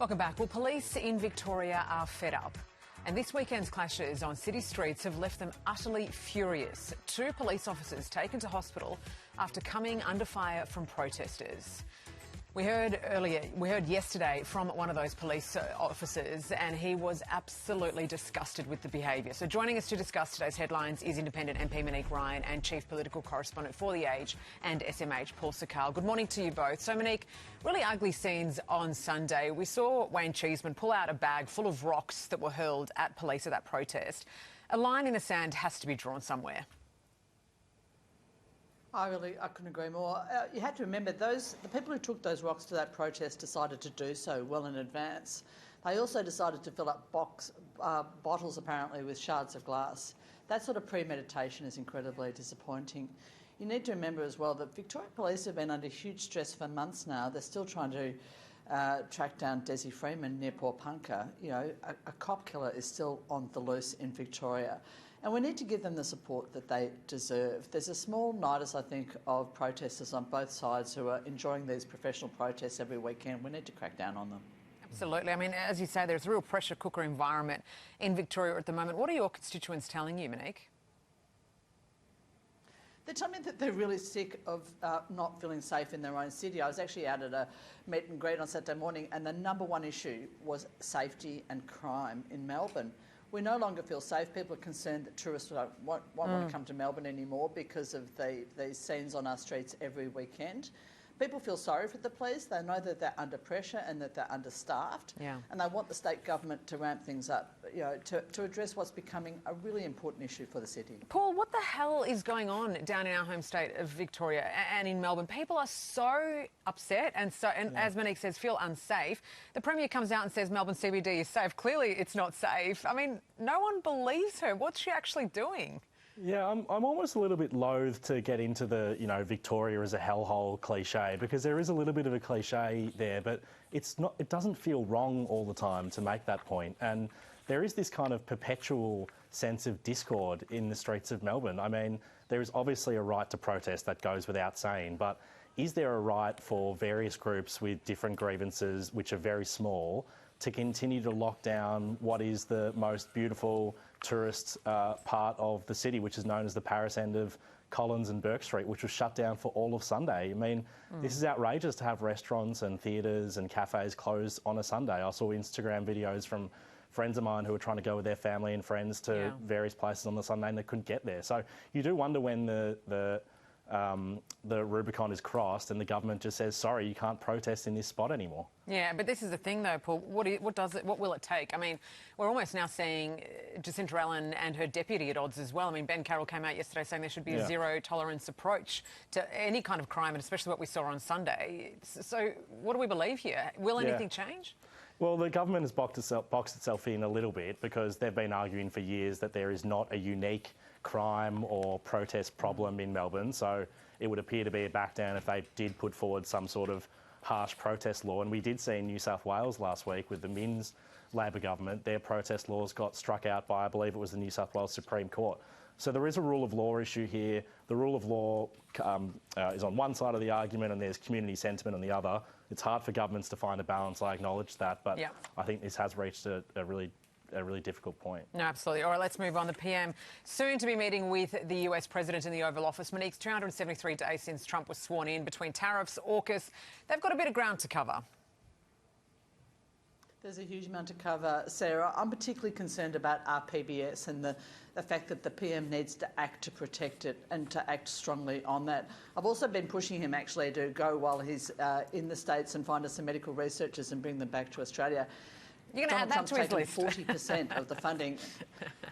Welcome back. Well, police in Victoria are fed up. And this weekend's clashes on city streets have left them utterly furious. 2 police officers taken to hospital after coming under fire from protesters. We heard yesterday from one of those police officers, and he was absolutely disgusted with the behaviour. So joining us to discuss today's headlines is Independent MP Monique Ryan and Chief Political Correspondent for The Age and SMH Paul Sakal. Good morning to you both. So Monique, really ugly scenes on Sunday. We saw Wayne Cheeseman pull out a bag full of rocks that were hurled at police at that protest. A line in the sand has to be drawn somewhere. I couldn't agree more. You have to remember, the people who took those rocks to that protest decided to do so well in advance. They also decided to fill up bottles, apparently, with shards of glass. That sort of premeditation is incredibly disappointing. You need to remember as well that Victoria Police have been under huge stress for months now. They're still trying to track down Desi Freeman near Port Punker. You know, a cop killer is still on the loose in Victoria. And we need to give them the support that they deserve. There's a small nidus, I think, of protesters on both sides who are enjoying these professional protests every weekend. We need to crack down on them. Absolutely. I mean, as you say, there's a real pressure cooker environment in Victoria at the moment. What are your constituents telling you, Monique? They tell me that they're really sick of not feeling safe in their own city. I was actually out at a meet and greet on Saturday morning, and the number one issue was safety and crime in Melbourne. We no longer feel safe. People are concerned that tourists won't want to come to Melbourne anymore because of these scenes on our streets every weekend. People feel sorry for the police. They know that they're under pressure and that they're understaffed. Yeah. And they want the state government to ramp things up, you know, to address what's becoming a really important issue for the city. Paul, what the hell is going on down in our home state of Victoria and in Melbourne? People are so upset and as Monique says, feel unsafe. The Premier comes out and says Melbourne CBD is safe. Clearly it's not safe. I mean, no one believes her. What's she actually doing? Yeah, I'm almost a little bit loath to get into the, Victoria as a hellhole cliche, because there is a little bit of a cliche there, but it doesn't feel wrong all the time to make that point. And there is this kind of perpetual sense of discord in the streets of Melbourne. I mean, there is obviously a right to protest, that goes without saying, but is there a right for various groups with different grievances, which are very small, to continue to lock down what is the most beautiful tourist part of the city, which is known as the Paris end of Collins and Burke Street, which was shut down for all of Sunday? I mean, this is outrageous to have restaurants and theatres and cafes closed on a Sunday. I saw Instagram videos from friends of mine who were trying to go with their family and friends to various places on the Sunday and they couldn't get there. So you do wonder when the Rubicon is crossed and the government just says, sorry, you can't protest in this spot anymore. Yeah, but this is the thing though, Paul. What will it take? I mean, we're almost now seeing Jacinta Allen and her deputy at odds as well. I mean, Ben Carroll came out yesterday saying there should be a zero tolerance approach to any kind of crime, and especially what we saw on Sunday. So what do we believe here? Will anything change? Well, the government has boxed itself in a little bit because they've been arguing for years that there is not a unique crime or protest problem in Melbourne. So it would appear to be a back down if they did put forward some sort of harsh protest law. And we did see in New South Wales last week with the Minns Labor government, their protest laws got struck out by, I believe it was the New South Wales Supreme Court. So there is a rule of law issue here. The rule of law is on one side of the argument and there's community sentiment on the other. It's hard for governments to find a balance, I acknowledge that, but I think this has reached a really difficult point. No, absolutely. All right, let's move on. The PM soon to be meeting with the US President in the Oval Office. Monique's 273 days since Trump was sworn in. Between tariffs, AUKUS, they've got a bit of ground to cover. There's a huge amount to cover, Sarah. I'm particularly concerned about our PBS and the fact that the PM needs to act to protect it and to act strongly on that. I've also been pushing him actually to go while he's in the States and find us some medical researchers and bring them back to Australia. You're going to add that to his list. 40% of the funding.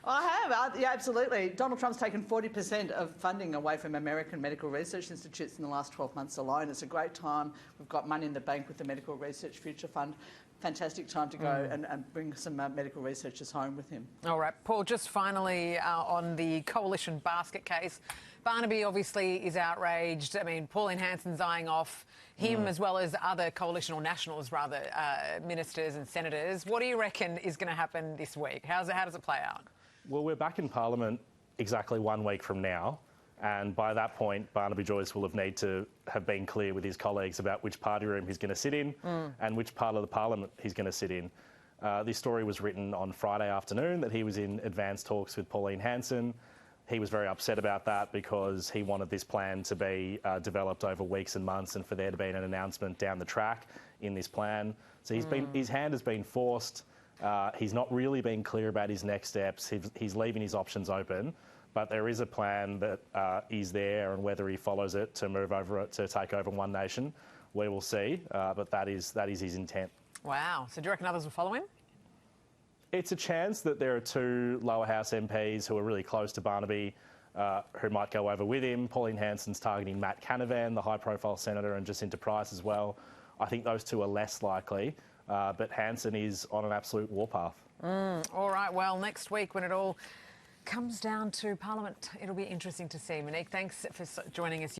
I have, yeah, absolutely. Donald Trump's taken 40% of funding away from American medical research institutes in the last 12 months alone. It's a great time. We've got money in the bank with the Medical Research Future Fund. Fantastic time to go and bring some medical researchers home with him. All right, Paul, just finally on the coalition basket case, Barnaby obviously is outraged. I mean, Pauline Hanson's eyeing off him as well as other coalition, or nationals rather, ministers and senators. What do you reckon is going to happen this week? How does it play out? Well, we're back in Parliament exactly 1 week from now. And by that point, Barnaby Joyce will have been clear with his colleagues about which party room he's going to sit in and which part of the parliament he's going to sit in. This story was written on Friday afternoon that he was in advanced talks with Pauline Hanson. He was very upset about that because he wanted this plan to be developed over weeks and months and for there to be an announcement down the track in this plan. So his hand has been forced. He's not really been clear about his next steps. He's leaving his options open. But there is a plan that is there, and whether he follows it to move over to take over One Nation, we will see. But that is his intent. Wow. So do you reckon others will follow him? It's a chance that there are two lower house MPs who are really close to Barnaby who might go over with him. Pauline Hanson's targeting Matt Canavan, the high-profile senator, and Jacinta Price as well. I think those two are less likely, but Hanson is on an absolute warpath. All right. Well, next week when it all comes down to Parliament, it'll be interesting to see. Monique, thanks for joining us.